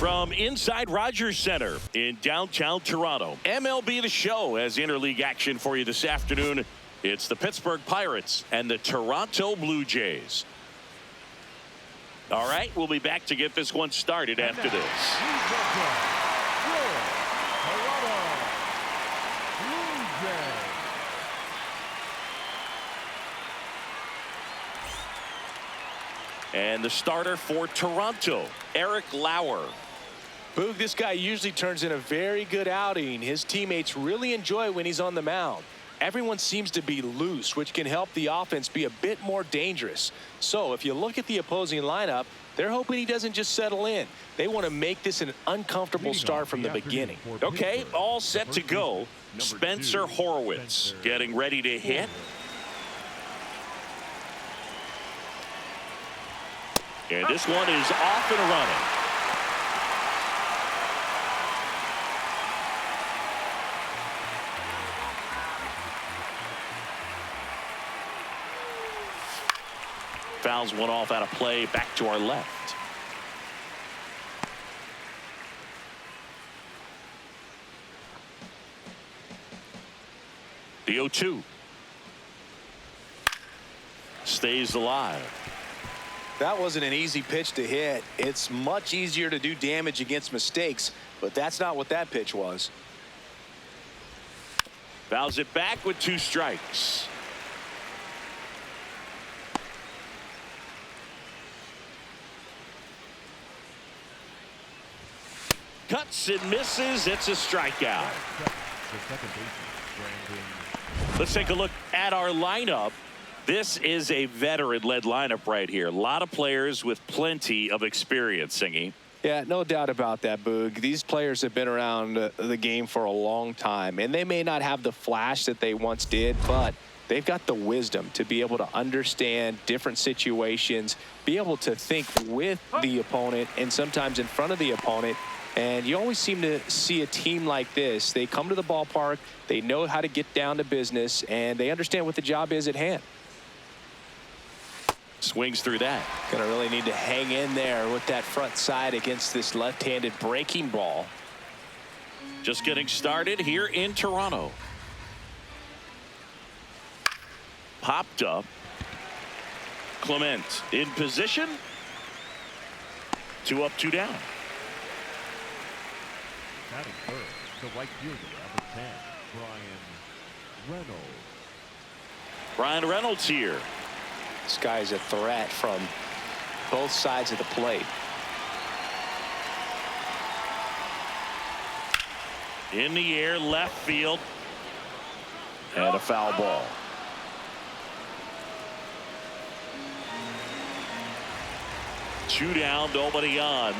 From inside Rogers Center in downtown Toronto, MLB The Show has interleague action for you this afternoon. It's the Pittsburgh Pirates and the Toronto Blue Jays. All right, we'll be back to get this one started after this. And the starter for Toronto, Eric Lauer. Boog, this guy usually turns in a very good outing. His teammates really enjoy when he's on the mound. Everyone seems to be loose, which can help the offense be a bit more dangerous. So if you look at the opposing lineup, they're hoping he doesn't just settle in. They want to make this an uncomfortable start from the beginning. Okay, all set to go. Spencer Horwitz getting ready to hit. And this one is off and running. Fouls one off out of play, back to our left. The 0-2 stays alive. That wasn't an easy pitch to hit. It's much easier to do damage against mistakes, but that's not what that pitch was. Fouls it back with 2 strikes. Cuts and misses. It's a strikeout. Let's take a look at our lineup. This is a veteran-led lineup right here. A lot of players with plenty of experience, Singy. Yeah, no doubt about that, Boog. These players have been around the game for a long time, and they may not have the flash that they once did, but they've got the wisdom to be able to understand different situations, be able to think with the opponent and sometimes in front of the opponent. And you always seem to see a team like this. They come to the ballpark, they know how to get down to business, and they understand what the job is at hand. Swings through that. Gonna really need to hang in there with that front side against this left-handed breaking ball. Just getting started here in Toronto. Popped up. Clement in position. 2 up, 2 down. Batting first, the right fielder, number 10, Brian Reynolds. Brian Reynolds here. This guy is a threat from both sides of the plate. In the air, left field. And a foul ball. Two down, nobody on.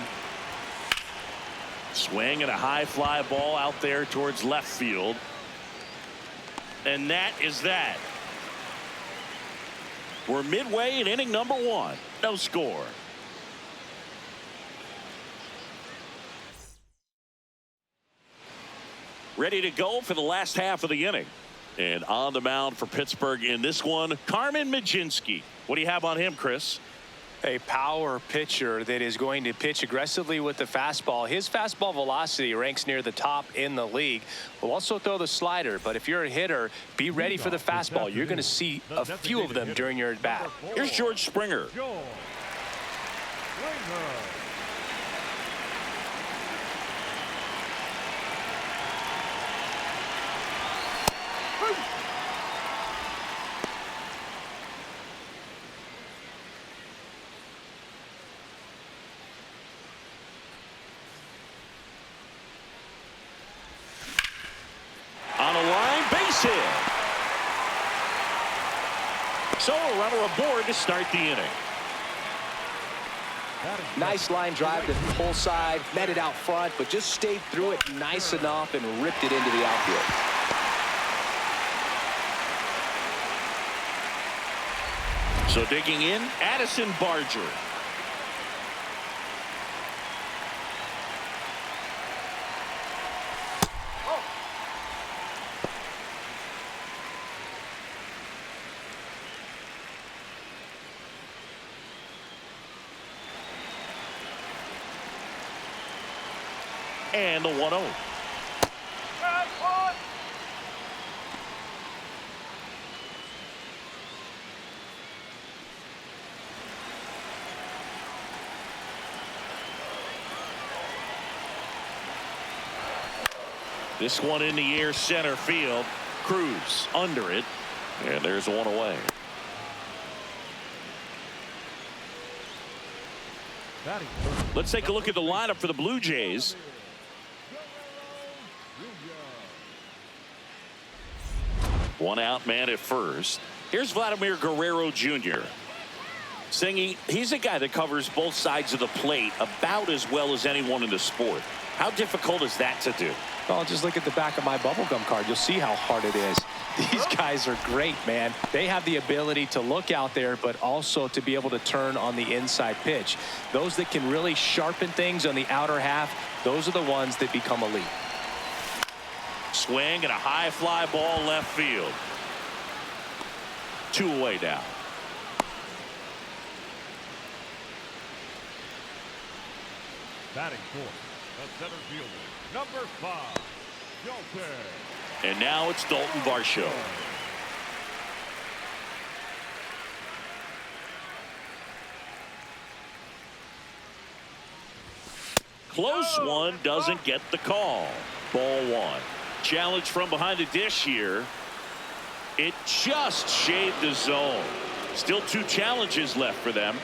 Swing and a high fly ball out there towards left field. And that is that. We're midway in inning number 1. No score. Ready to go for the last half of the inning. And on the mound for Pittsburgh in this one, Carmen Mlodzinski. What do you have on him, Chris? A power pitcher that is going to pitch aggressively with the fastball. His fastball velocity ranks near the top in the league. Will also throw the slider, but if you're a hitter, be ready for the fastball. You're going to see a few of them during your at-bat. Here's George Springer. So a runner aboard to start the inning. Nice line drive to the pull side, met it out front, but just stayed through it nice enough and ripped it into the outfield. So digging in, Addison Barger. And the 1-0. This one in the air, center field. Cruz under it, and there's one away. Let's take a look at the lineup for the Blue Jays. One out man at first. Here's Vladimir Guerrero Jr. Singy, he's a guy that covers both sides of the plate about as well as anyone in the sport. How difficult is that to do? Well, just look at the back of my bubblegum card. You'll see how hard it is. These guys are great, man. They have the ability to look out there, but also to be able to turn on the inside pitch. Those that can really sharpen things on the outer half, those are the ones that become elite. Swing and a high fly ball left field. 2 away now. Batting fourth, the center fielder, number 5, Dalton. And now it's Dalton Varsho. Close one, doesn't get the call. Ball 1. Challenge from behind the dish here. It just shaved the zone. Still 2 challenges left for them.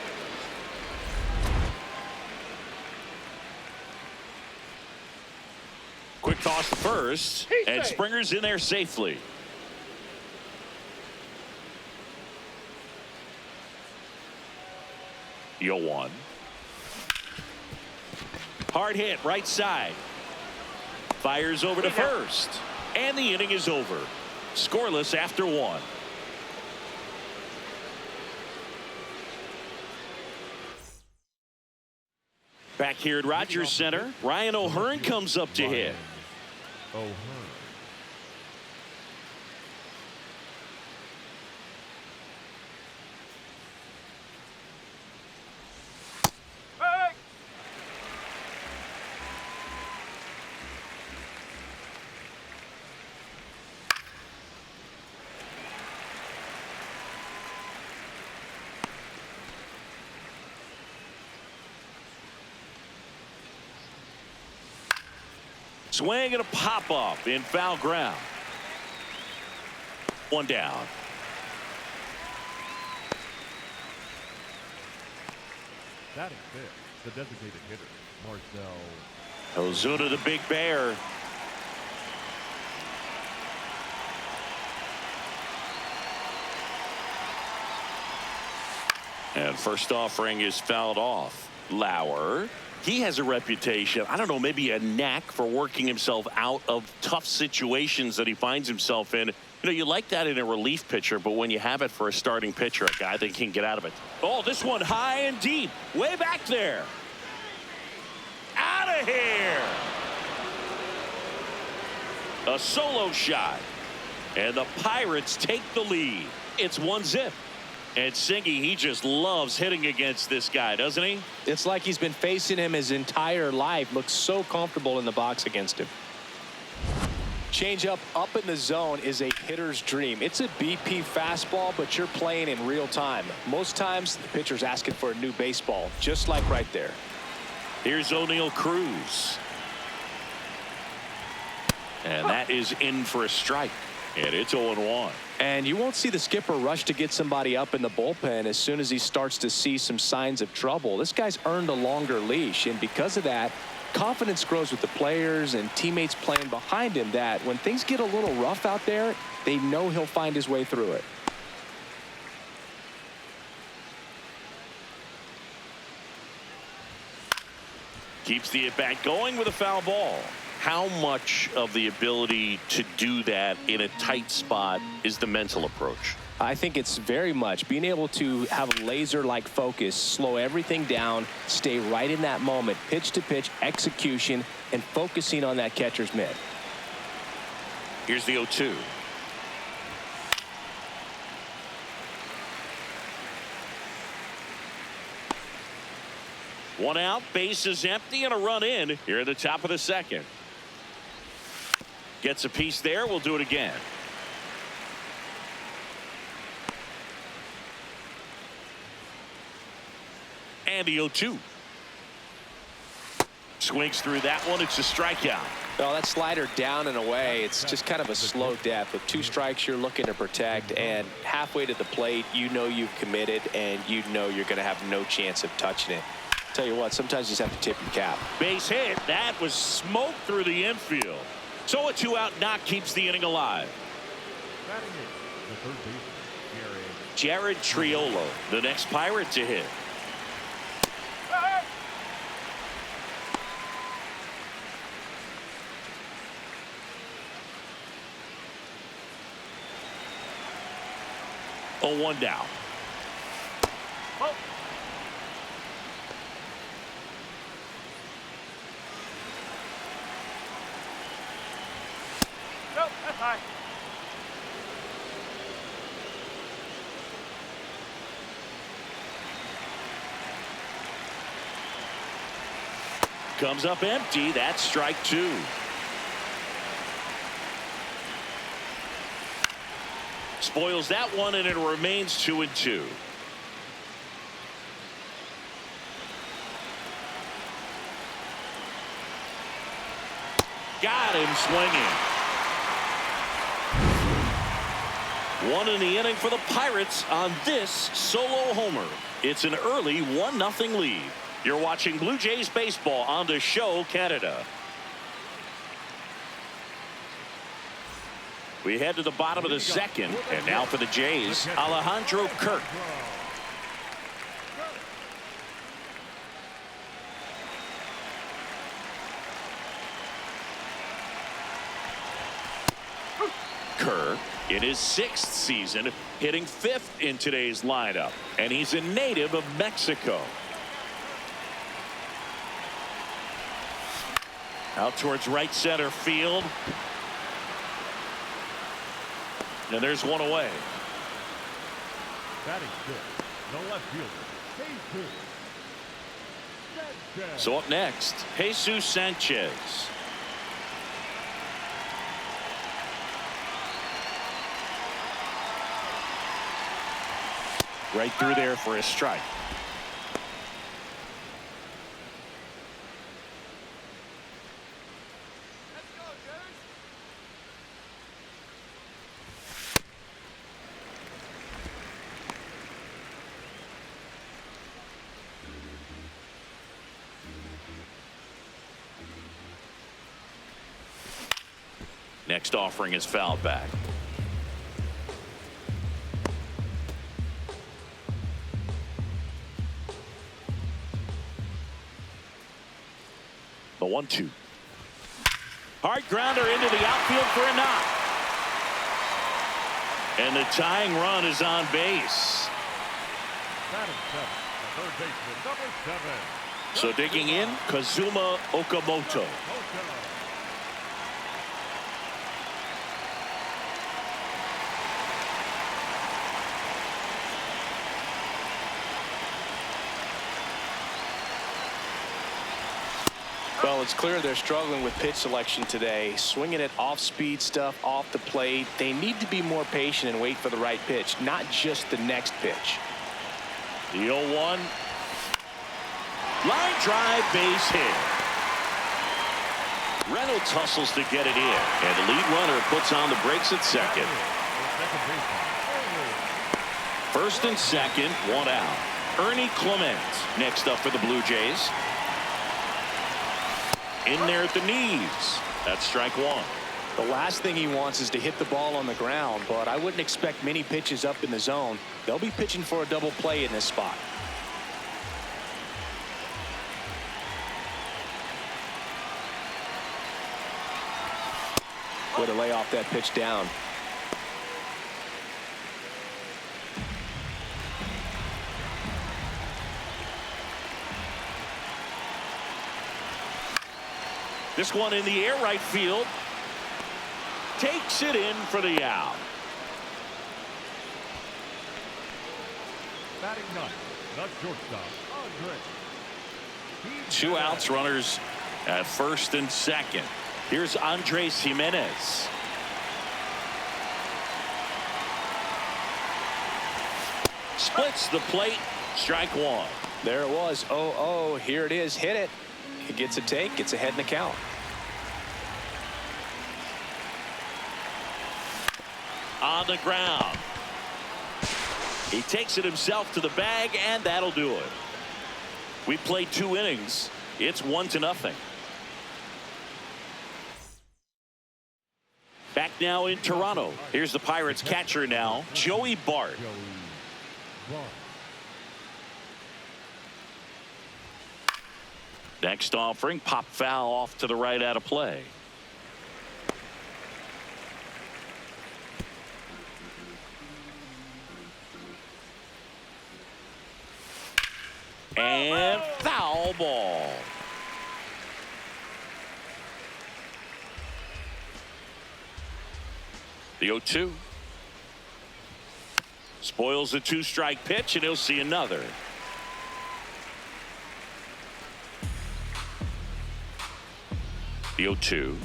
Quick toss to first, and Springer's in there safely. Yo 1. Hard hit right side. Fires over to first, and the inning is over. Scoreless after 1. Back here at Rogers Center, Ryan O'Hearn comes up to hit. O'Hearn. Swing and a pop up in foul ground. 1 down. Batting fifth, the designated hitter, Marcel Ozuna, the big bear. And first offering is fouled off. Lauer. He has a reputation, I don't know, maybe a knack for working himself out of tough situations that he finds himself in. You know, you like that in a relief pitcher, but when you have it for a starting pitcher, a guy that can get out of it. Oh, this one high and deep, way back there. Out of here. A solo shot. And the Pirates take the lead. It's 1-0. And Singy, he just loves hitting against this guy, doesn't he? It's like he's been facing him his entire life. Looks so comfortable in the box against him. Changeup up in the zone is a hitter's dream. It's a BP fastball, but you're playing in real time. Most times the pitcher's asking for a new baseball, just like right there. Here's O'Neal Cruz. And that is in for a strike. And it's 0-1. And you won't see the skipper rush to get somebody up in the bullpen as soon as he starts to see some signs of trouble. This guy's earned a longer leash, and because of that, confidence grows with the players and teammates playing behind him, that when things get a little rough out there, they know he'll find his way through it. Keeps the at-bat going with a foul ball. How much of the ability to do that in a tight spot is the mental approach? I think it's very much being able to have a laser-like focus, slow everything down, stay right in that moment, pitch to pitch execution, and focusing on that catcher's mitt. Here's the 0-2. One out, base is empty, and a run in here at the top of the second. Gets a piece there. We'll do it again. And the 0-2. Swings through that one. It's a strikeout. Well, that slider down and away, it's just kind of a slow death. With 2 strikes, you're looking to protect, and halfway to the plate, you know you've committed, and you know you're going to have no chance of touching it. Tell you what, sometimes you just have to tip your cap. Base hit. That was smoked through the infield. So a 2-out knock keeps the inning alive. Batting eighth, the third baseman, Jared Triolo, the next Pirate to hit. Oh, 1 down. Oh. Nope, that's high. Comes up empty. That's strike 2. Spoils that one, and it remains 2-2. Got him swinging. 1 in the inning for the Pirates on this solo homer. It's an early 1-0 lead. You're watching Blue Jays baseball on the Show Canada. We head to the bottom of the second, and now for the Jays, Alejandro Kirk. Kirk, in his 6th season, hitting 5th in today's lineup, and he's a native of Mexico. Out towards right center field. And there's one away. batting fifth, the left fielder, Jesus. So up next, Jesus Sanchez. Right through there for a strike. Next offering is fouled back. The 1-2. Hard grounder into the outfield for a knock. And the tying run is on base. Batting seventh, the third baseman, number 7. So digging in, Kazuma Okamoto. Well, it's clear they're struggling with pitch selection today. Swinging at off-speed stuff off the plate. They need to be more patient and wait for the right pitch, not just the next pitch. The 0-1. Line drive, base hit. Reynolds hustles to get it in, and the lead runner puts on the brakes at second. First and second, one out. Ernie Clement next up for the Blue Jays. In there at the knees. That's strike 1. The last thing he wants is to hit the ball on the ground, but I wouldn't expect many pitches up in the zone. They'll be pitching for a double play in this spot. Way to lay off that pitch down. This one in the air, right field. Takes it in for the out. Batting ninth, the shortstop, Andre. 2 outs, runners at first and second. Here's Andres Jimenez. Splits the plate. Strike one. There it was. 0-0. Here it is. Hit it. He gets a take. Gets ahead in the count. On the ground. He takes it himself to the bag, and that'll do it. We played 2 innings. It's 1-0. Back now in Toronto. Here's the Pirates catcher now, Joey Bart. Next offering, pop foul off to the right out of play. And foul ball. The 0-2. Spoils the 2-strike pitch, and he'll see another. The 0-2.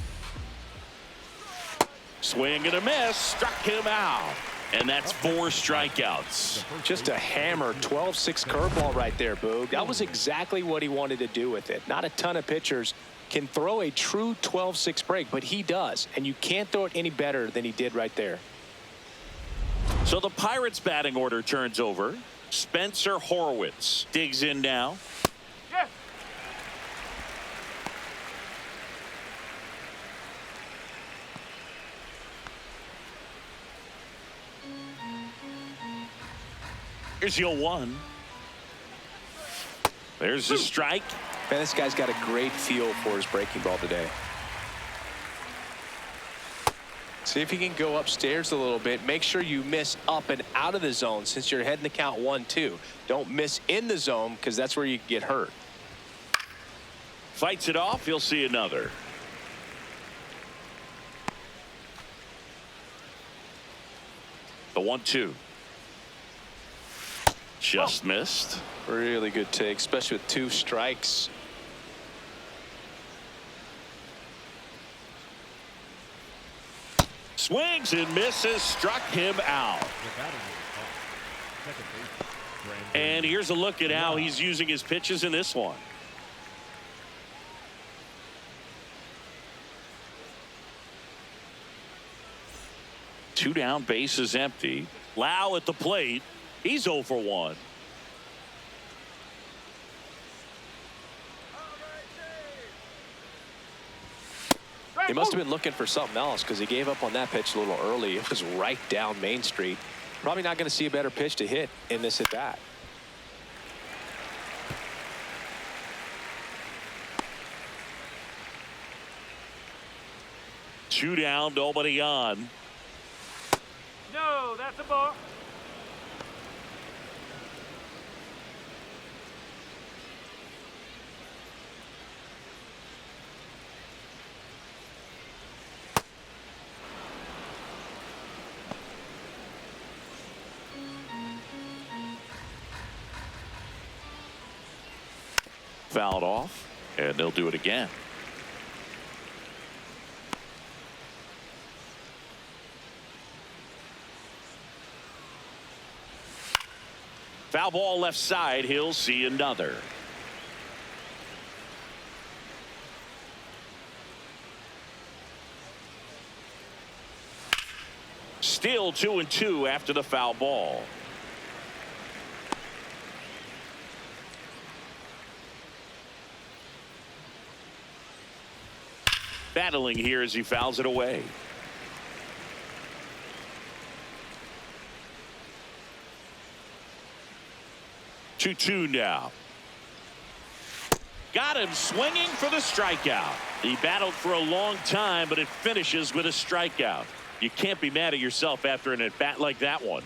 Swing and a miss. Struck him out. And that's 4 strikeouts. Just a hammer 12-6 curveball right there, Boog. That was exactly what he wanted to do with it. Not a ton of pitchers can throw a true 12-6 break, but he does. And you can't throw it any better than he did right there. So the Pirates batting order turns over. Spencer Horwitz digs in now. Yes. Here's the 0-1. There's the strike. Man, this guy's got a great feel for his breaking ball today. See if he can go upstairs a little bit. Make sure you miss up and out of the zone since you're heading to count 1-2. Don't miss in the zone because that's where you get hurt. Fights it off. He'll see another. The 1-2. Just missed. Really good take, especially with 2 strikes. Swings and misses. Struck him out. And here's a look at how he's using his pitches in this one. Two down, base is empty. Lau at the plate. He's 0 for 1. He must have been looking for something else because he gave up on that pitch a little early. It was right down Main Street. Probably not going to see a better pitch to hit in this at bat. Two down, nobody on. No, that's a ball. Fouled off, and they'll do it again. Foul ball left side. He'll see another. Still 2-2 after the foul ball. Battling here as he fouls it away. Two now. Got him swinging for the strikeout. He battled for a long time, but it finishes with a strikeout. You can't be mad at yourself after an at bat like that one.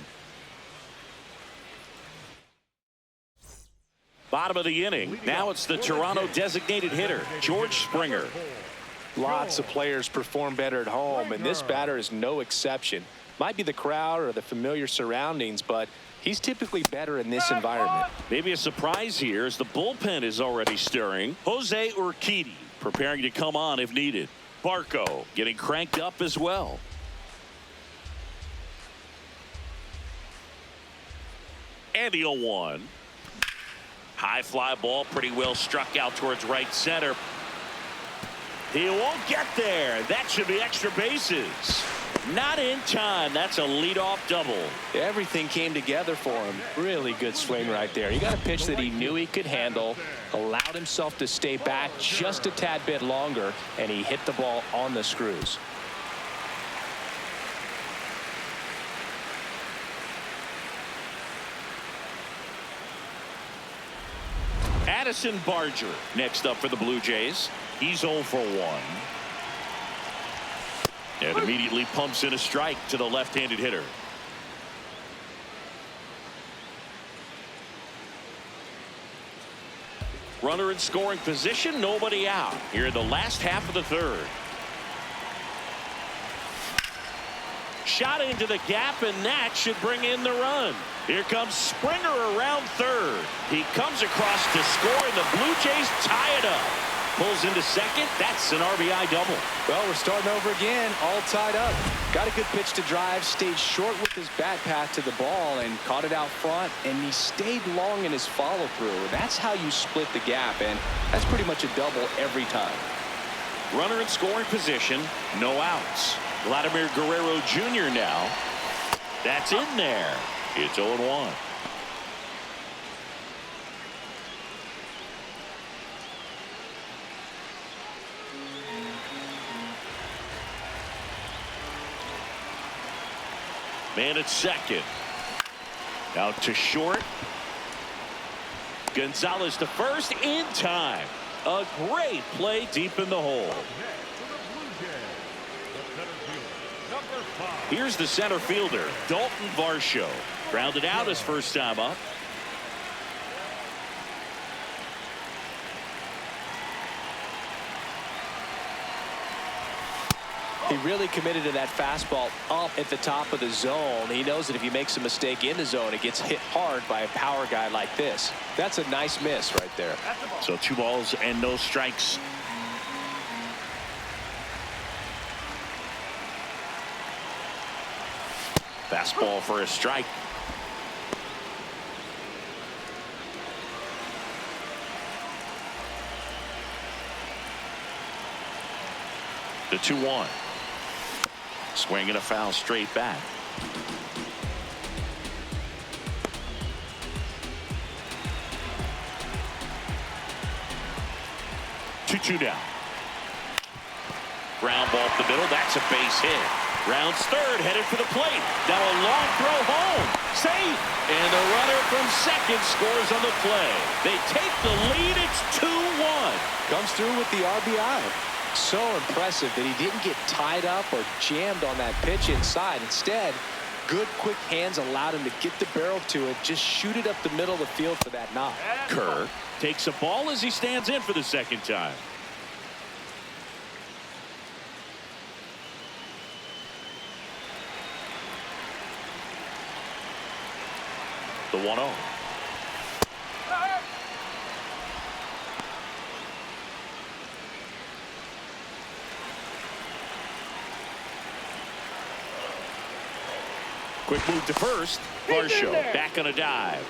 Bottom of the inning. Now it's the Toronto designated hitter, George Springer. Lots of players perform better at home, and this batter is no exception. Might be the crowd or the familiar surroundings, but He's typically better in this environment. Maybe a surprise here as the bullpen is already stirring. Jose Urquidy preparing to come on if needed. Barco getting cranked up as well. And the 0-1. High fly ball, pretty well struck out towards right center. He won't get there. That should be extra bases. Not in time. That's a leadoff double. Everything came together for him. Really good swing right there. He got a pitch that he knew he could handle, allowed himself to stay back just a tad bit longer, and he hit the ball on the screws. Addison Barger next up for the Blue Jays. He's 0 for 1. And immediately pumps in a strike to the left-handed hitter. Runner in scoring position, nobody out. Here in the last half of the third. Shot into the gap, and that should bring in the run. Here comes Springer around third. He comes across to score, and the Blue Jays tie it up. Pulls into second. That's an RBI double. Well, we're starting over again, all tied up. Got a good pitch to drive, stayed short with his bat path to the ball and caught it out front, and he stayed long in his follow through. That's how you split the gap, and that's pretty much a double every time. Runner in scoring position, no outs. Vladimir Guerrero Jr. now. That's in there. It's 0-1. Man at second. Out to short. Gonzalez to first in time. A great play deep in the hole. Here's the center fielder, Dalton Varsho. Grounded out his first time up. He really committed to that fastball up at the top of the zone. He knows that if he makes a mistake in the zone, it gets hit hard by a power guy like this. That's a nice miss right there. So 2 balls and no strikes. Fastball for a strike. The 2-1. Swing and a foul straight back. 2-2 down. Ground ball up the middle. That's a base hit. Rounds third, headed for the plate. Down a long throw home. Safe. And the runner from second scores on the play. They take the lead. It's 2-1. Comes through with the RBI. So impressive that he didn't get tied up or jammed on that pitch inside. Instead, good quick hands allowed him to get the barrel to it, just shoot it up the middle of the field for that knock. Kerr takes a ball as he stands in for the second time. The 1-0. Quick move to first. Varsho back on a dive.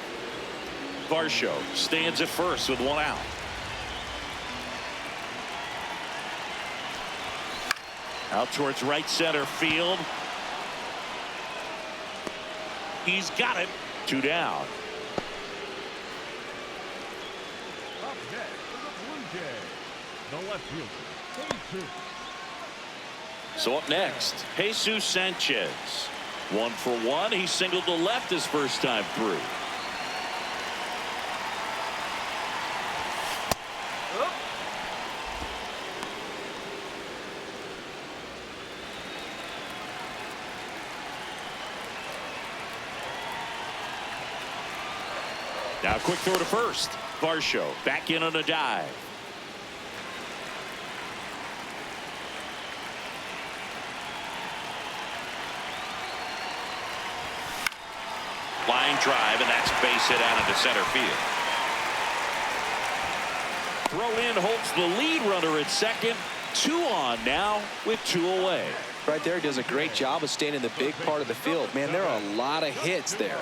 Varsho stands at first with 1 out. Out towards right center field. He's got it. 2 down. Up next for the Blue Jays, the left fielder, Jesus. So up next, Jesus Sanchez. 1 for 1. He singled to left his first time through. Now quick throw to first. Varsho back in on a dive. Line drive, and that's a base hit out into center field. Throw in holds the lead runner at second. 2 on now with 2 away. Right there, does a great job of staying in the big part of the field. Man, there are a lot of hits there.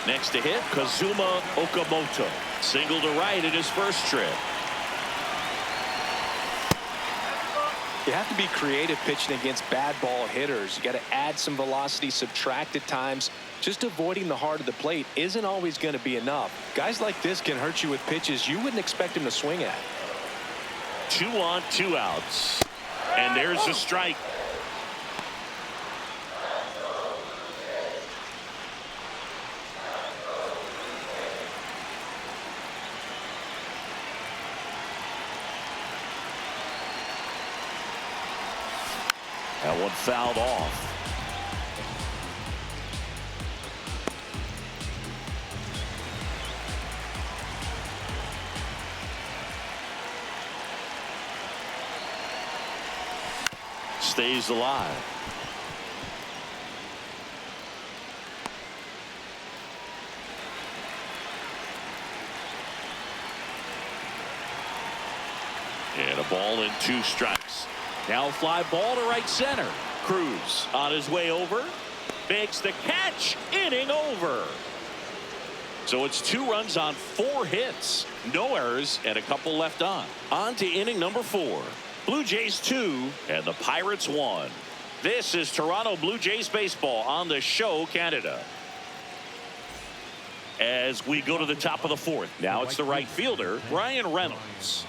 Next to hit, Kazuma Okamoto. Single to right in his first trip. You have to be creative pitching against bad ball hitters. You got to add some velocity, subtract at times. Just avoiding the heart of the plate isn't always going to be enough. Guys like this can hurt you with pitches you wouldn't expect him to swing at. 2 on, 2 outs. And there's a strike. That one fouled off. Stays alive. And a ball and 2 strikes. Now fly ball to right center. Cruz on his way over. Makes the catch. Inning over. So it's 2 runs on 4 hits. No errors and a couple left on. On to inning number 4. Blue Jays 2 and the Pirates 1. This is Toronto Blue Jays baseball on the show Canada. As we go to the top of the 4th. Now it's the right fielder, Ryan Reynolds.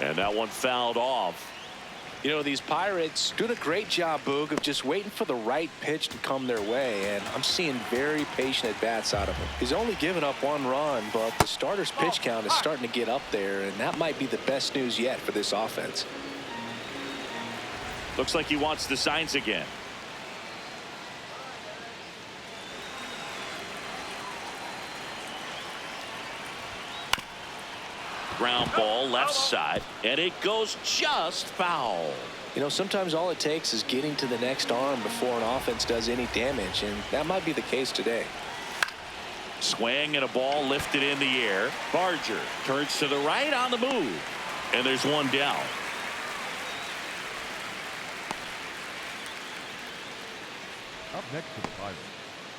And that one fouled off. You know, these Pirates doing a great job, Boog, of just waiting for the right pitch to come their way, and I'm seeing very patient at-bats out of him. He's only given up 1 run, but the starter's pitch count is starting to get up there, and that might be the best news yet for this offense. Looks like he wants the signs again. Ground ball left side, and it goes just foul. You know, sometimes all it takes is getting to the next arm before an offense does any damage, and that might be the case today. Swing and a ball lifted in the air. Barger turns to the right on the move, and there's 1 down. Up next to the Pirates,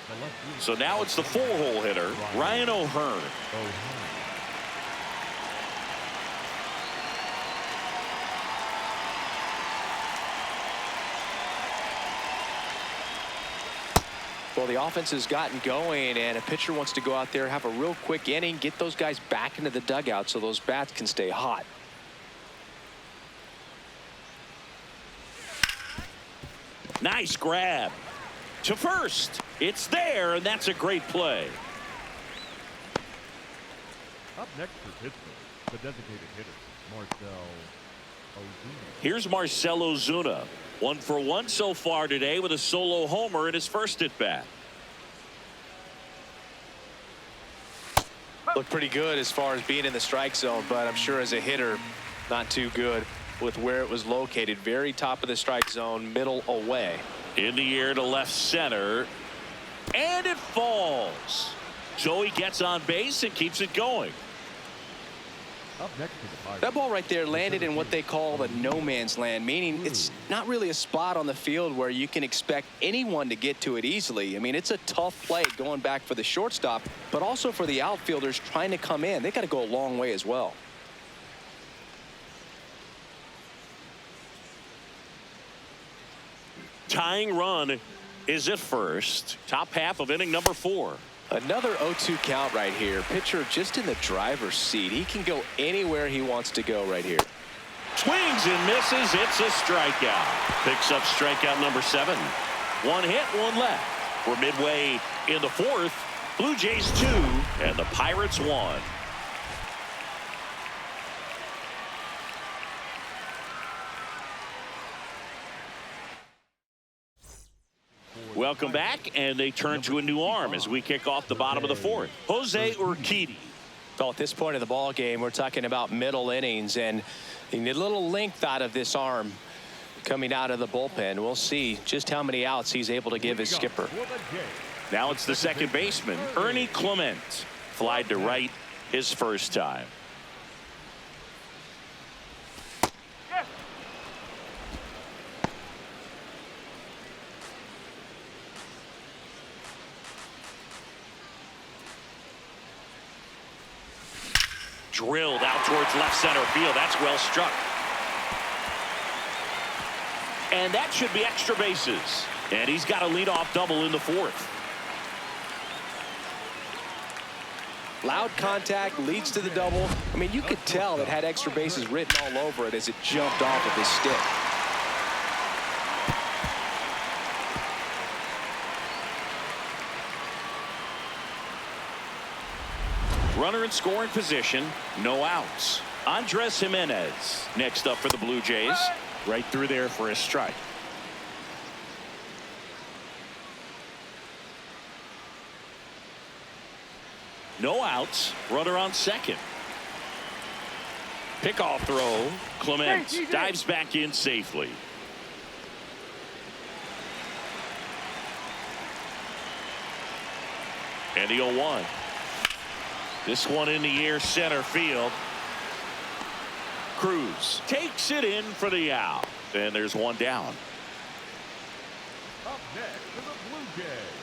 the left fielder. So now it's the 4-hole hitter, Ryan O'Hearn. Well, the offense has gotten going, and a pitcher wants to go out there, have a real quick inning, get those guys back into the dugout so those bats can stay hot. Nice grab to first. It's there, and that's a great play. Up next for Pittsburgh, the designated hitter, Marcell Ozuna. Here's Marcell Ozuna. 1 for 1 so far today with a solo homer in his first at bat. Looked pretty good as far as being in the strike zone, but I'm sure as a hitter, not too good with where it was located. Very top of the strike zone, middle away. In the air to left center, and it falls. So he gets on base and keeps it going. Up next to the Pirates. That ball right there landed in what they call the no man's land, meaning it's not really a spot on the field where you can expect anyone to get to it easily. I mean, it's a tough play going back for the shortstop, but also for the outfielders trying to come in. They got to go a long way as well. Tying run is at first. Top half of inning number 4. Another 0-2 count right here. Pitcher just in the driver's seat. He can go anywhere he wants to go right here. Swings and misses. It's a strikeout. Picks up strikeout number 7. 1 hit, 1 left. We're midway in the 4th. Blue Jays 2 and the Pirates 1. Welcome back, and they turn to a new arm as we kick off the bottom of the 4th. Jose Urquidy. Well, at this point in the ball game, we're talking about middle innings, and you need a little length out of this arm. coming out of the bullpen. We'll see just how many outs he's able to give his skipper. Now it's the second baseman, Ernie Clement. Flied to right his first time. Yes. Drilled out towards left center field. That's well struck. And that should be extra bases. And he's got a leadoff double in the fourth. Loud contact leads to the double. I mean, you could tell it had extra bases written all over it as it jumped off of his stick. Runner in scoring position, no outs. Andres Jimenez next up for the Blue Jays. Right through there for a strike. No outs. Runner on second. Pickoff throw. Clement dives back in safely. And the 0-1. This one in the air center field. Cruz takes it in for the out. And there's one down. Up next is the Blue Jays.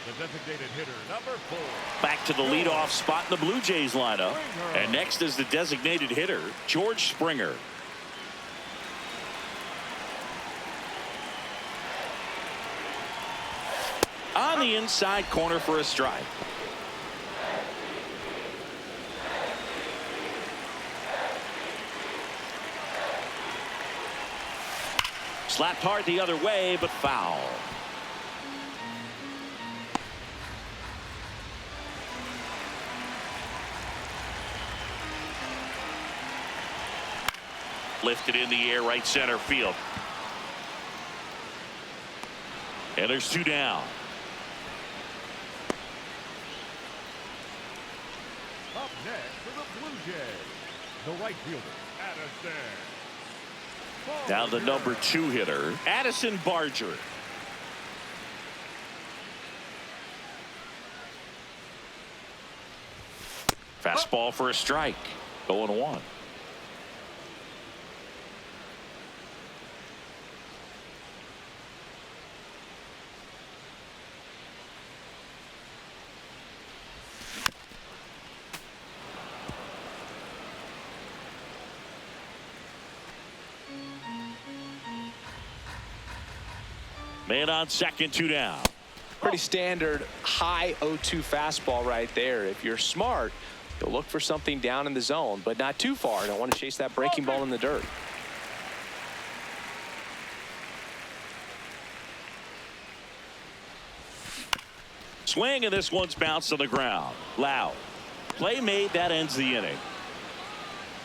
The designated hitter, number 4. Back to the leadoff spot in the Blue Jays lineup. And next is the designated hitter, George Springer. On the inside corner for a strike. Slapped hard the other way, but foul. Lifted in the air, right center field. And there's two down. Up next for the Blue Jays, the right fielder, Addison. Now the number 2 hitter, Addison Barger. Fastball for a strike. 0-1. Man on second, 2 down. Pretty standard high 0-2 fastball right there. If you're smart, you'll look for something down in the zone, but not too far. Don't want to chase that breaking ball in the dirt. Swing, and this one's bounced on the ground. Loud. Play made, that ends the inning.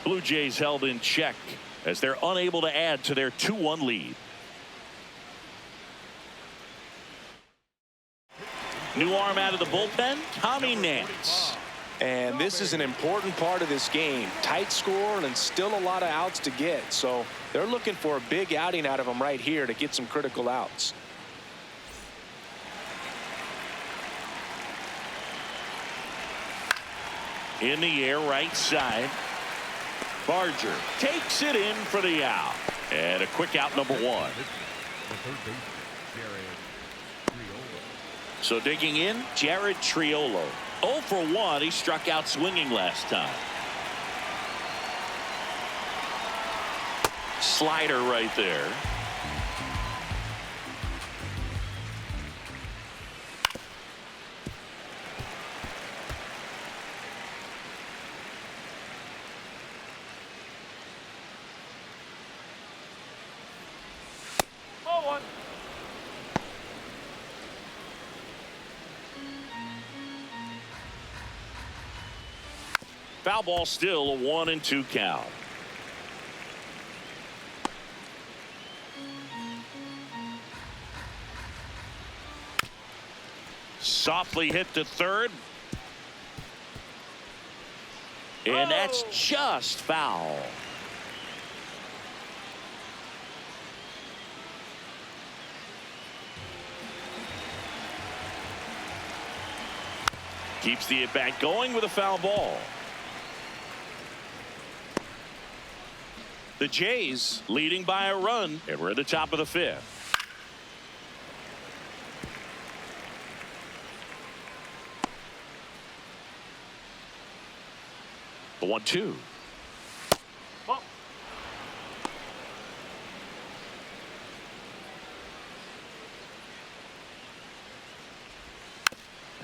Blue Jays held in check as they're unable to add to their 2-1 lead. New arm out of the bullpen, Tommy Nance. And this is an important part of this game. Tight score and still a lot of outs to get. So they're looking for a big outing out of him right here to get some critical outs. In the air, right side. Barger takes it in for the out. And a quick out, number 1. The third baseman, Jared Triolo. So digging in, Jared Triolo. 0 for 1. He struck out swinging last time. Slider right there. Foul ball, still a 1-2 count. Softly hit to third. And that's just foul. Keeps the at-bat going with a foul ball. The Jays leading by a run, and we're at the top of the fifth. The 1-2. Ball.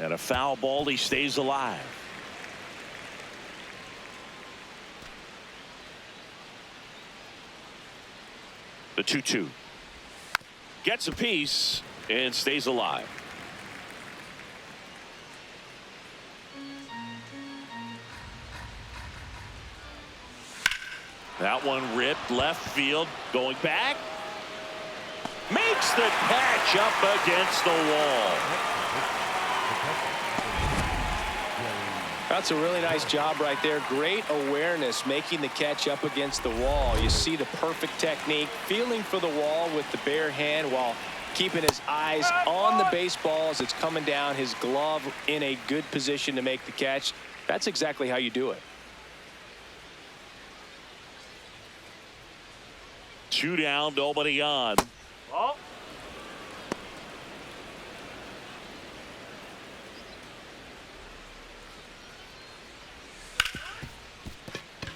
And a foul ball. He stays alive. The 2-2. Gets a piece and stays alive. That one ripped left field. Going back. Makes the catch up against the wall. That's a really nice job right there. Great awareness, making the catch up against the wall. You see the perfect technique, feeling for the wall with the bare hand while keeping his eyes on the baseball as it's coming down, his glove in a good position to make the catch. That's exactly how you do it. 2 down, nobody on. Ball.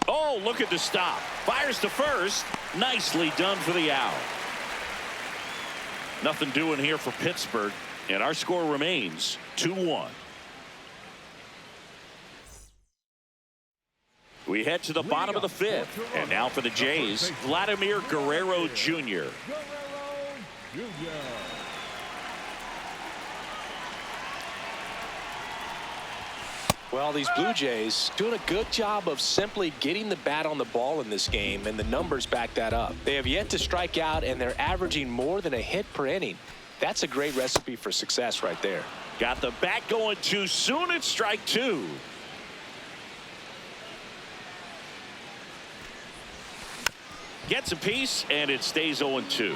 Oh, look at the stop. Fires to first. Nicely done for the out. Nothing doing here for Pittsburgh, and our score remains 2-1. We head to the bottom of the fifth, and now for the Jays, Vladimir Guerrero Jr. Guerrero Jr. Well, these Blue Jays doing a good job of simply getting the bat on the ball in this game, and the numbers back that up. They have yet to strike out, and they're averaging more than a hit per inning. That's a great recipe for success right there. Got the bat going too soon. It's strike 2. Gets a piece, and it stays 0-2.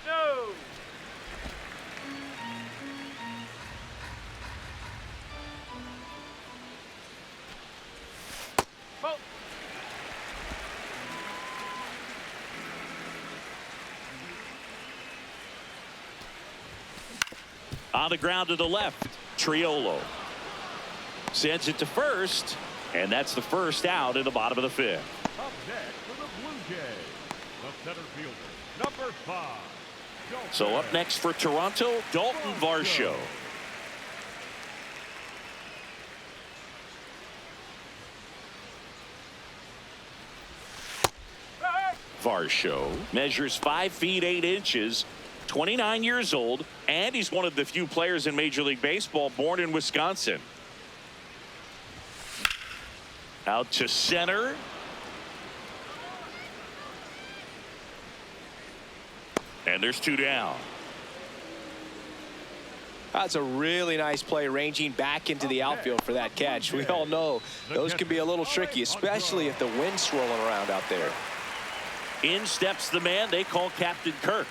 No. Ball. On the ground to the left, Triolo sends it to first, and that's the first out in the bottom of the fifth. Up next for the Blue Jays, the center fielder, number 5. So up next for Toronto, Dalton Varsho. Varsho measures 5 feet 8 inches, 29 years old, and he's one of the few players in Major League Baseball born in Wisconsin. Out to center. And there's 2 down. That's a really nice play, ranging back into the outfield for that catch. We all know those can be a little tricky, especially if the wind's swirling around out there. In steps the man they call Captain Kirk.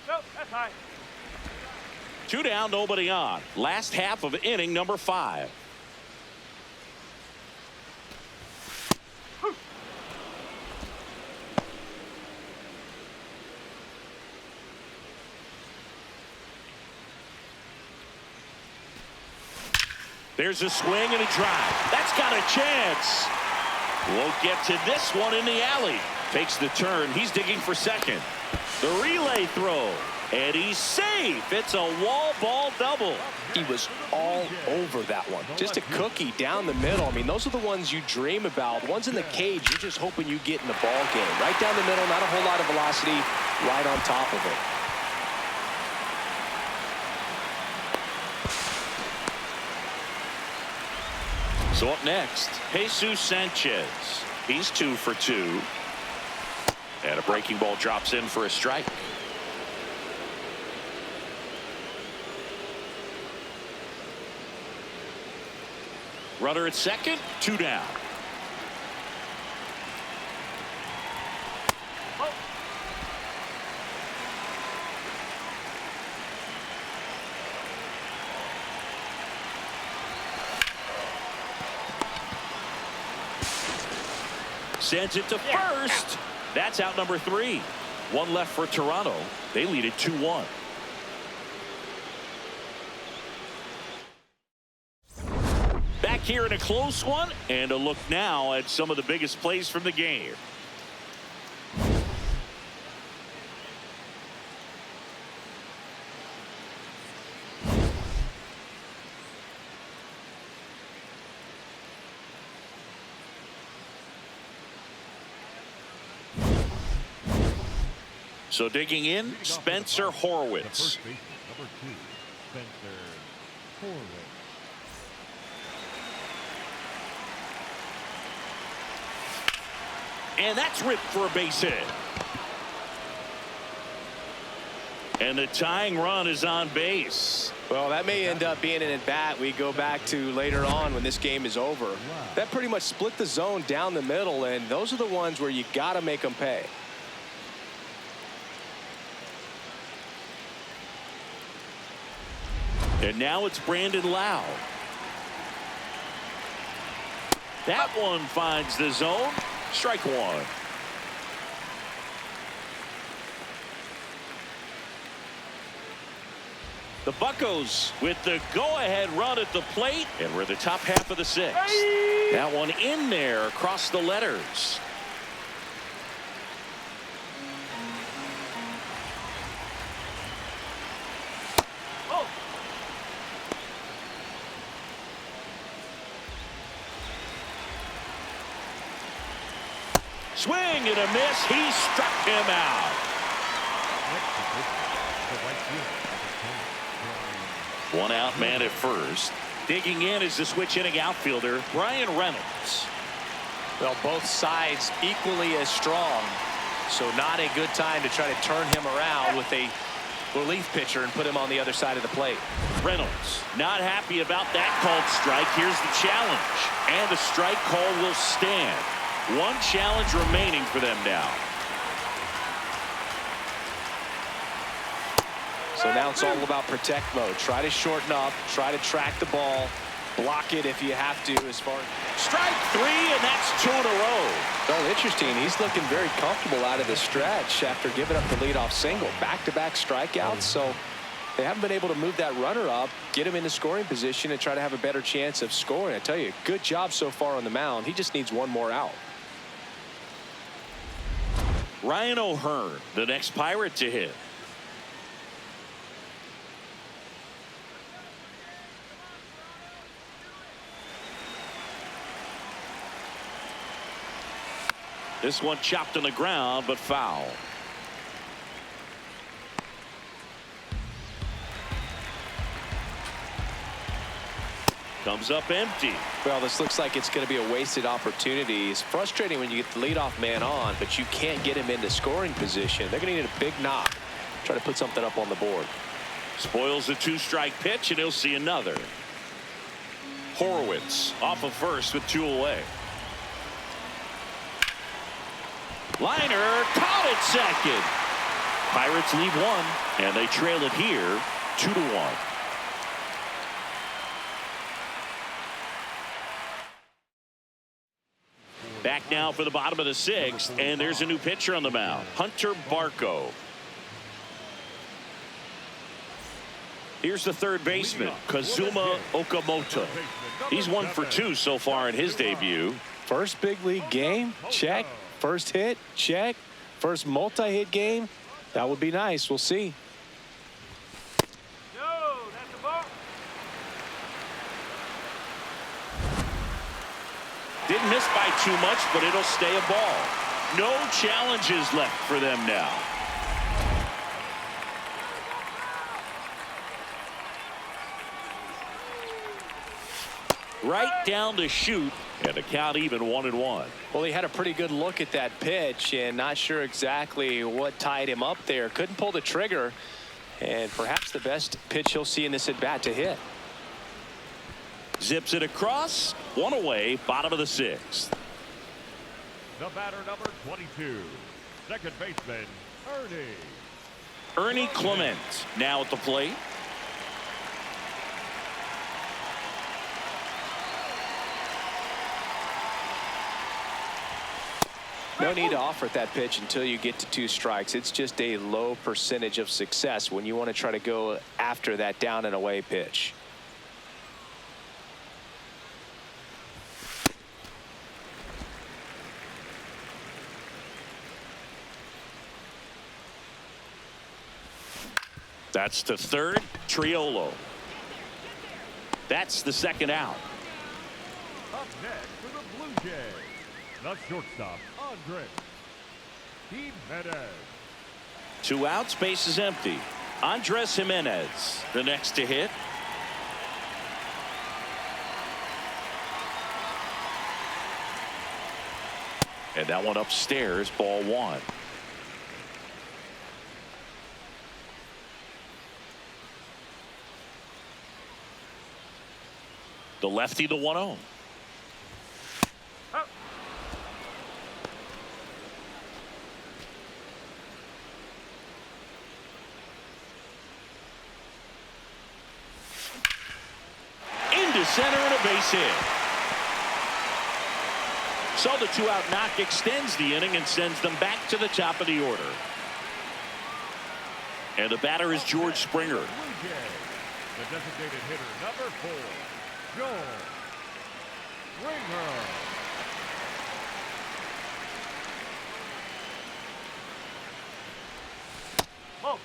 No, that's high. 2 down, nobody on. Last half of inning number 5. There's a swing and a drive. That's got a chance. Won't get to this one in the alley. Takes the turn. He's digging for second. The relay throw. And he's safe. It's a wall ball double. He was all over that one. Just a cookie down the middle. I mean, those are the ones you dream about. Ones in the cage, you're just hoping you get in the ball game. Right down the middle, not a whole lot of velocity, right on top of it. So up next, Jesus Sanchez. He's 2 for 2. And a breaking ball drops in for a strike. Runner at second, 2 down. Oh. Sends it to first. That's out number 3. 1 left for Toronto. They lead it 2-1. Back here in a close one, and a look now at some of the biggest plays from the game. So digging in, Spencer Horwitz. Number 2, Spencer Horwitz. And that's ripped for a base hit. And the tying run is on base. Well, that may end up being an at-bat we go back to later on when this game is over. That pretty much split the zone down the middle, and those are the ones where you got to make them pay. And now it's Brandon Lau. That one finds the zone. Strike 1. The Buccos with the go-ahead run at the plate, and we're the top half of the 6th. That one in there across the letters. Oh. Swing and a miss. He struck him out. One out man at first. Digging in is the switch hitting outfielder Brian Reynolds. Well, both sides equally as strong, so not a good time to try to turn him around with a relief pitcher and put him on the other side of the plate. Reynolds not happy about that called strike. Here's the challenge, and the strike call will stand. 1 challenge remaining for them now. So now it's all about protect mode. Try to shorten up, try to track the ball, block it if you have to. As far as Strike 3, and that's 2 in a row. oh, interesting. He's looking very comfortable out of the stretch after giving up the leadoff single. Back-to-back strikeouts, so they haven't been able to move that runner up, get him into scoring position, and try to have a better chance of scoring. I tell you, good job so far on the mound. He just needs 1 more out. Ryan O'Hearn, the next Pirate to hit. This one chopped on the ground, but foul. Comes up empty. Well, this looks like it's going to be a wasted opportunity. It's frustrating when you get the leadoff man on, but you can't get him into scoring position. They're going to need a big knock. Try to put something up on the board. Spoils the 2-strike pitch, and he'll see another. Horwitz off of first with 2 away. Liner caught at second. Pirates lead 1, and they trail it here 2-1. Back now for the bottom of the 6th, and there's a new pitcher on the mound, Hunter Barco. Here's the third baseman, Kazuma Okamoto. He's 1 for 2 so far in his debut. First big league game, check. First hit, check. First multi-hit game, that would be nice. We'll see. No, that's a ball. Didn't miss by too much, but it'll stay a ball. No challenges left for them now. Right down to shoot, and the count even 1-1. Well, he had a pretty good look at that pitch and not sure exactly what tied him up there. Couldn't pull the trigger, and perhaps the best pitch he'll see in this at bat to hit. Zips it across, One away, bottom of the sixth. The batter, number 22, second baseman, Ernie Clement now at the plate. No need to offer that pitch until you get to 2 strikes. It's just a low percentage of success when you want to try to go after that down and away pitch. That's to third, Triolo. That's the second out. Up next for the Blue Jays, the shortstop, Andres Jimenez. 2 outs, base is empty. Andres Jimenez, the next to hit. And that one upstairs, ball 1. The lefty, the 1-0. Into center and a base hit. So the 2-out knock extends the inning and sends them back to the top of the order. And the batter is George Springer. Blue Jays, the designated hitter, number 4, George Springer. Oh.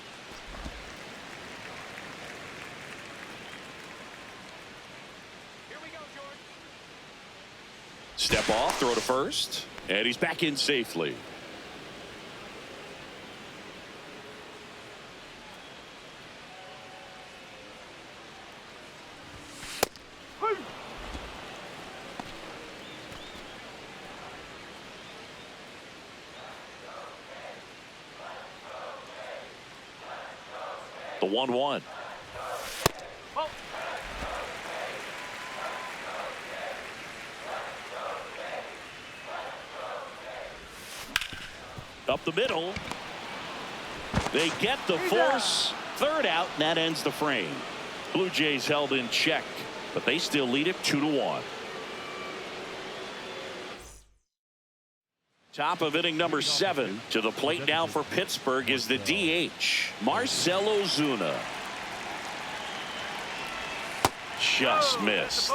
Here we go, George. Step off, throw to first, and he's back in safely. The 1-1. Oh. Up the middle. They get the force. Third out, and that ends the frame. Blue Jays held in check, but they still lead it 2-1. Top of inning number 7. To the plate now for Pittsburgh is the DH, Marcell Ozuna. Just missed.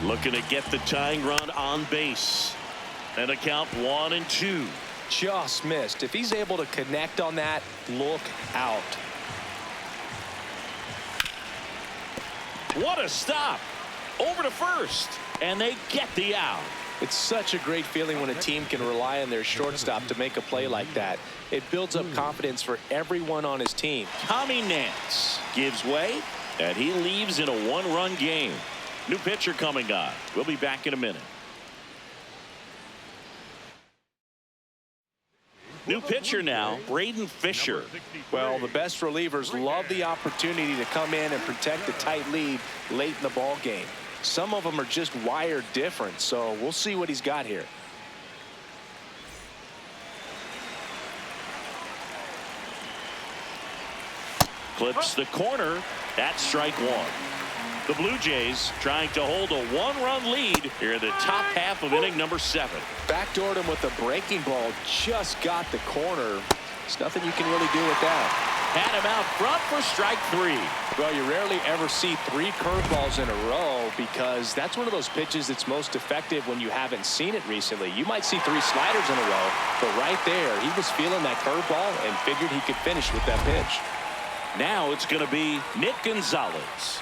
Looking to get the tying run on base. And a count 1-2. Just missed. If he's able to connect on that, look out. What a stop. Over to first. And they get the out. It's such a great feeling when a team can rely on their shortstop to make a play like that. It builds up confidence for everyone on his team. Tommy Nance gives way, and he leaves in a 1-run game. New pitcher coming on. We'll be back in a minute. New pitcher now, Braden Fisher. Well, the best relievers love the opportunity to come in and protect a tight lead late in the ball game. Some of them are just wired different, so we'll see what he's got here. Clips the corner. That's strike 1. The Blue Jays trying to hold a 1-run lead here in the top half of inning number 7. Backdoored him with a breaking ball. Just got the corner. There's nothing you can really do with that. Had him out front for strike 3. Well, you rarely ever see 3 curveballs in a row because that's one of those pitches that's most effective when you haven't seen it recently. You might see 3 sliders in a row, but right there, he was feeling that curveball and figured he could finish with that pitch. Now it's going to be Nick Gonzalez.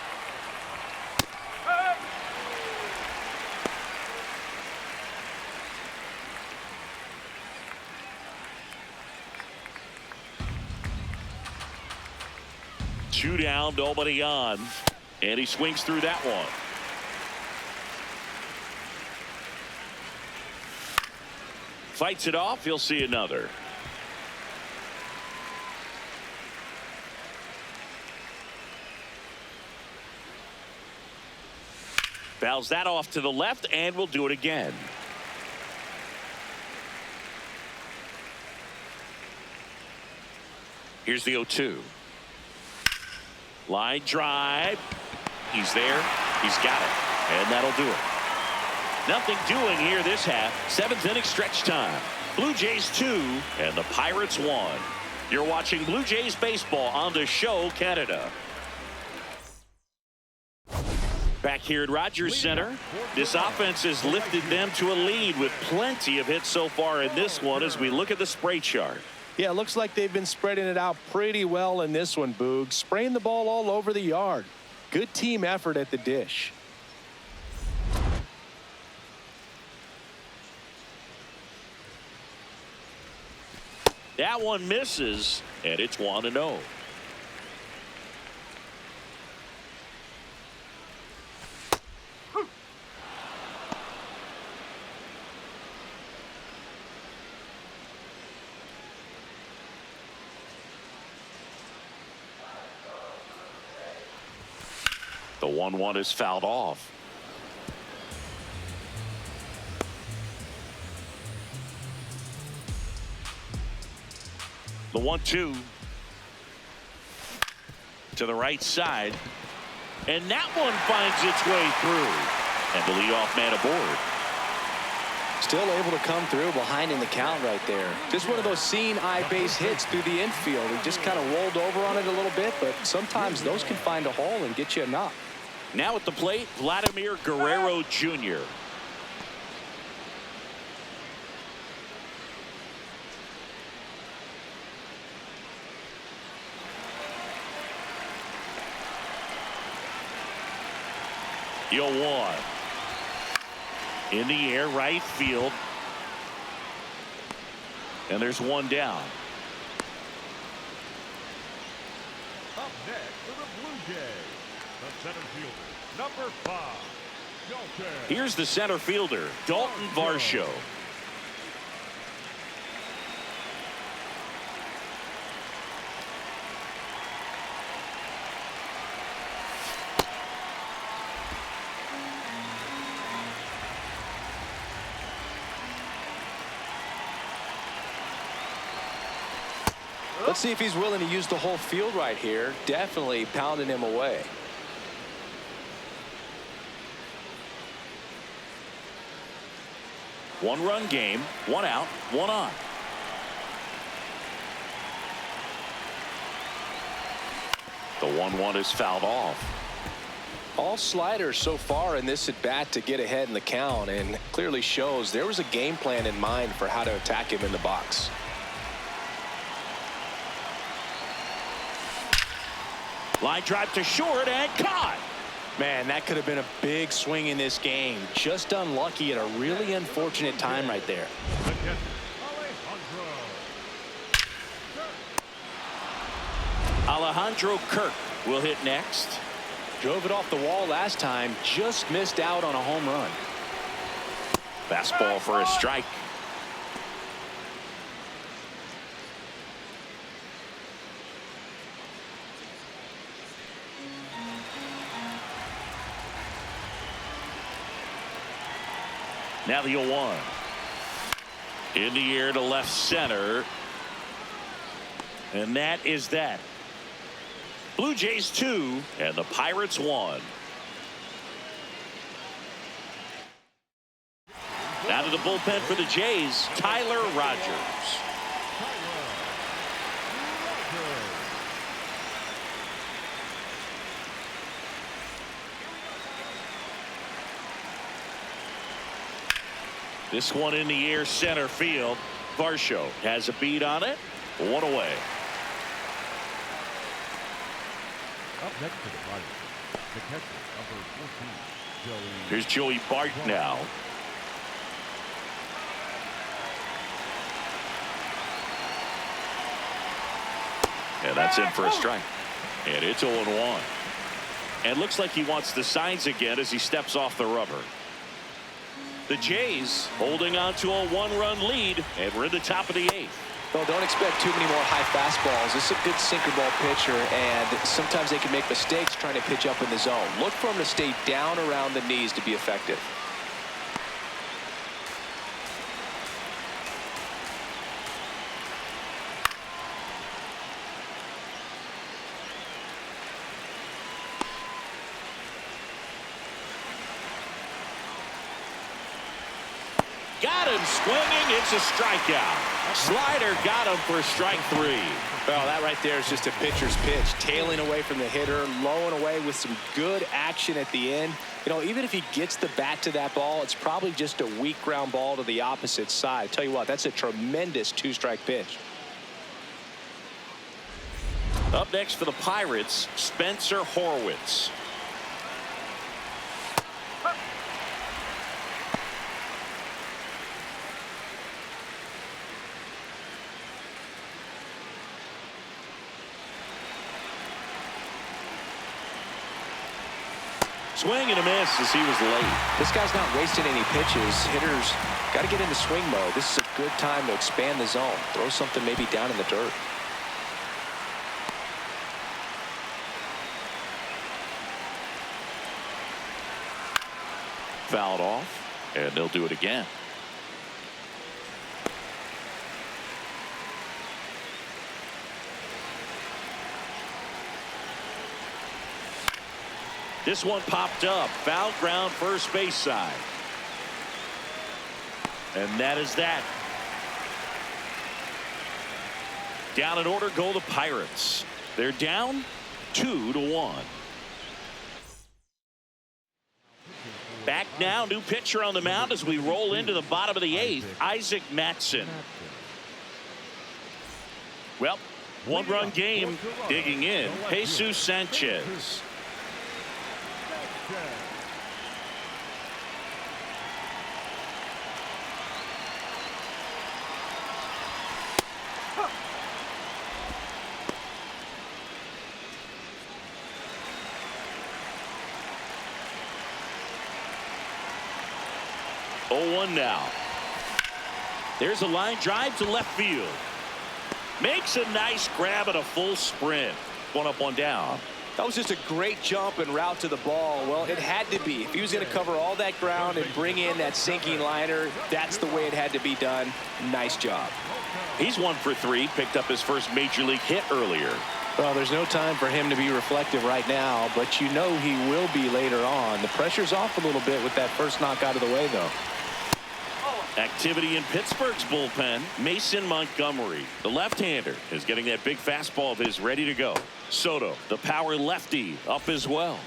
Two down, nobody on, and he swings through that one. Fights it off. He'll see another. Fouls that off to the left, and we'll do it again. Here's the 0-2. Line drive. He's there. He's got it. And that'll do it. Nothing doing here this half. 7th inning stretch time. Blue Jays 2 and the Pirates 1. You're watching Blue Jays baseball on the show Canada. Back here at Rogers Center, this offense has lifted them to a lead with plenty of hits so far in this one as we look at the spray chart. Yeah, it looks like they've been spreading it out pretty well in this one, Boog. Spraying the ball all over the yard. Good team effort at the dish. That one misses, and it's 1-0. The 1-1 is fouled off. The 1-2 to the right side, and that one finds its way through, and the leadoff man aboard. Still able to come through behind in the count right there. Just one of those seeing eye base hits through the infield. He just kind of rolled over on it a little bit, but sometimes those can find a hole and get you a knock. Now at the plate, Vladimir Guerrero Jr. The 0-1. In the air, right field. And there's one down. Up next for the Blue Jays, the center fielder, number 5, Dalton. Here's the center fielder, Dalton Varsho. Let's see if he's willing to use the whole field right here. Definitely pounding him away. One-run game, 1 out, 1 on. The 1-1 is fouled off. All sliders so far in this at bat to get ahead in the count, and clearly shows there was a game plan in mind for how to attack him in the box. Line drive to short and caught. Man, that could have been a big swing in this game. Just unlucky at a really unfortunate time right there. The catcher, Alejandro Kirk will hit next. Drove it off the wall last time. Just missed out on a home run. Fastball for a strike. Now the 0-1. In the air to left center. And that is that. Blue Jays 2 and the Pirates 1. Now to the bullpen for the Jays, Tyler Rogers. This one in the air center field. Varsho has a beat on it. 1 away. Up next to the Pirates, the catcher, number 14, Joey. Here's Joey Bart now. And that's in for a strike. And it's 0-1. And looks like he wants the signs again as he steps off the rubber. The Jays holding on to a 1-run lead, and we're in the top of the 8th. Well, don't expect too many more high fastballs. This is a good sinker ball pitcher, and sometimes they can make mistakes trying to pitch up in the zone. Look for him to stay down around the knees to be effective. Got him swinging. It's a strikeout. Slider got him for strike 3. Well, that right there is just a pitcher's pitch. Tailing away from the hitter, lowing away with some good action at the end. You know, even if he gets the bat to that ball, it's probably just a weak ground ball to the opposite side. Tell you what, that's a tremendous 2-strike pitch. Up next for the Pirates, Spencer Horwitz. Swing and a miss as he was late. This guy's not wasting any pitches. Hitters got to get into swing mode. This is a good time to expand the zone. Throw something maybe down in the dirt. Fouled off, and they'll do it again. This one popped up. Foul ground, first base side. And that is that. Down in order go the Pirates. They're down 2-1. Back now, new pitcher on the mound as we roll into the bottom of the 8th, Isaac Mattson. Well, 1-run game, digging in, Jesus Sanchez. Now there's a line drive to left field. Makes a nice grab at a full sprint. One up, one down. That was just a great jump and route to the ball. Well, it had to be. If he was going to cover all that ground and bring in that sinking liner, that's the way it had to be done. Nice job. He's 1 for 3. Picked up his first major league hit earlier. Well, there's no time for him to be reflective right now, but you know he will be later on. The pressure's off a little bit with that first knock out of the way, though. Activity in Pittsburgh's bullpen. Mason Montgomery, the left-hander, is getting that big fastball of his ready to go. Soto, the power lefty, up as well.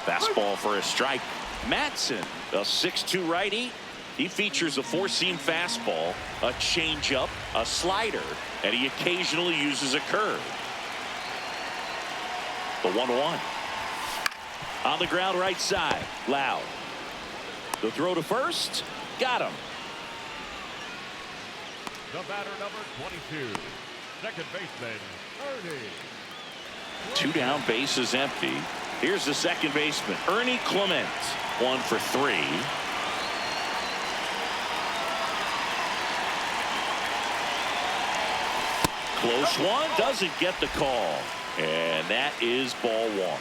Fastball for a strike. Mattson, a 6'2" righty. He features a 4-seam fastball, a changeup, a slider, and he occasionally uses a curve. The 1-1. On the ground right side. Loud. The throw to first. Got him. The batter, number 22. Second baseman, Ernie. 2 down, base is empty. Here's the second baseman, Ernie Clement. 1 for 3. Close one. Doesn't get the call. And that is ball 1.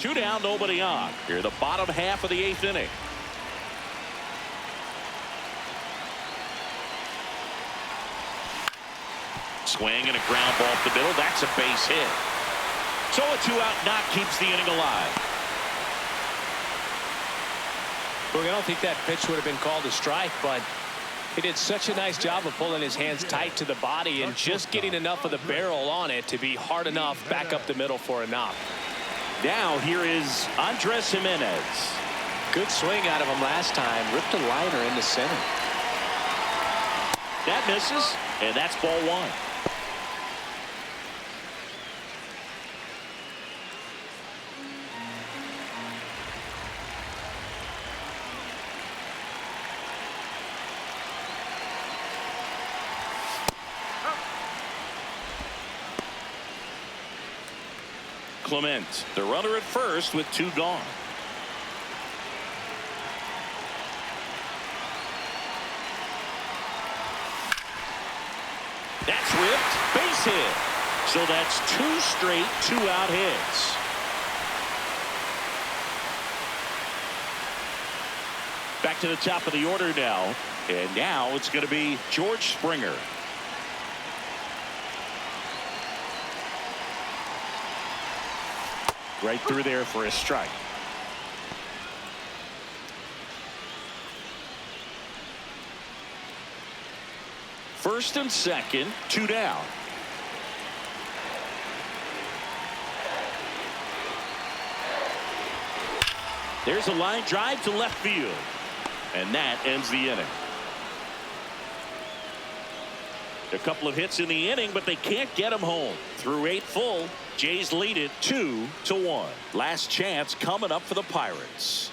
Two down, nobody on. Here, the bottom half of the 8th inning. Swing and a ground ball up the middle. That's a base hit. So a 2-out knock keeps the inning alive. Look, I don't think that pitch would have been called a strike, but he did such a nice job of pulling his hands tight to the body and just getting enough of the barrel on it to be hard enough back up the middle for a knock. Now here is Andres Jimenez. Good swing out of him last time. Ripped a liner in the center. That misses, and that's ball 1. Clement, the runner at first with 2 gone. That's ripped. Base hit. So that's 2 straight 2-out hits. Back to the top of the order now. And now it's going to be George Springer. Right through there for a strike. First and second, 2 down. There's a line drive to left field. And that ends the inning. A couple of hits in the inning, but they can't get him home. Through 8 full, Jays lead it 2-1. Last chance coming up for the Pirates.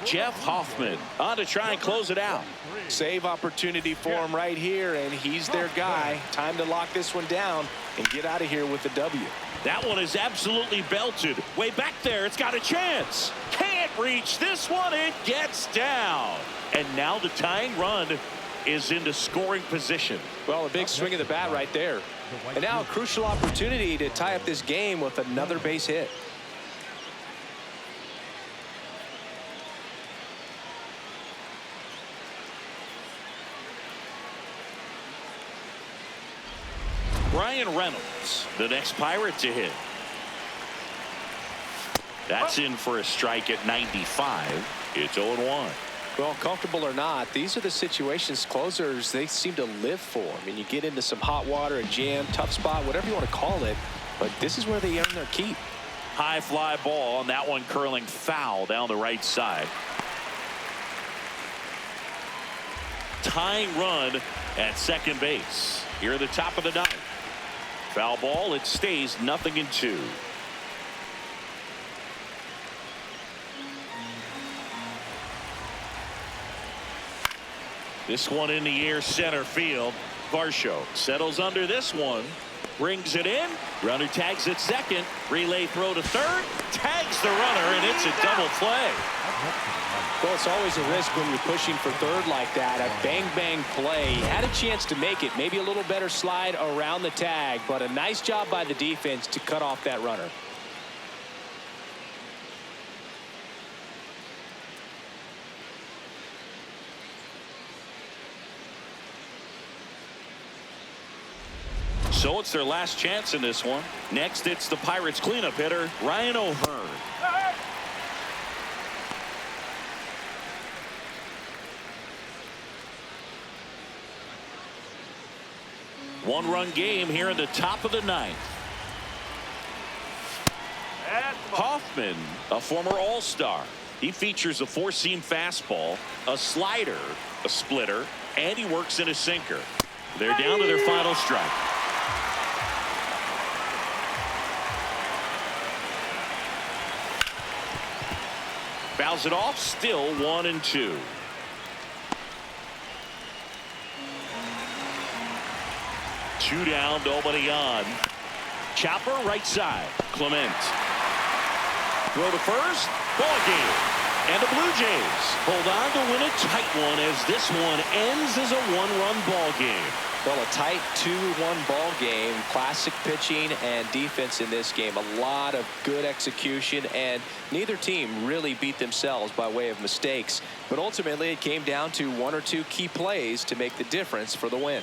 Jeff Hoffman on to try and close it out. Save opportunity for him right here, and he's their guy. Time to lock this one down and get out of here with the W. That one is absolutely belted. Way back there, it's got a chance. Can't reach this one. It gets down. And now the tying run is into scoring position. Well, a big swing of the bat right there. And now a crucial opportunity to tie up this game with another base hit. Ryan Reynolds, the next Pirate to hit. That's in for a strike at 95. It's 0-1. Well, comfortable or not, these are the situations closers they seem to live for. I mean, you get into some hot water, a jam, tough spot, whatever you want to call it, but this is where they earn their keep. High fly ball, and that one curling foul down the right side. Tying run at second base. Here at the top of the 9th. Foul ball, it stays 0-2. This one in the air, center field. Varsho settles under this one, brings it in. Runner tags at second. Relay throw to third. Tags the runner, and it's a double play. Well, it's always a risk when you're pushing for third like that. A bang-bang play. Had a chance to make it. Maybe a little better slide around the tag, but a nice job by the defense to cut off that runner. So it's their last chance in this one. Next, it's the Pirates cleanup hitter, Ryan O'Hearn. One-run game here in the top of the 9th. Hoffman, a former All-Star. He features a 4-seam fastball, a slider, a splitter, and he works in a sinker. They're down to their final strike. Fouls it off, still 1-2. Two down, nobody on. Chopper right side. Clement. Throw to first. Ball game. And the Blue Jays hold on to win a tight one as this one ends as a 1-run ball game. Well, a tight 2-1 ball game. Classic pitching and defense in this game. A lot of good execution, and neither team really beat themselves by way of mistakes. But ultimately, it came down to 1 or 2 key plays to make the difference for the win.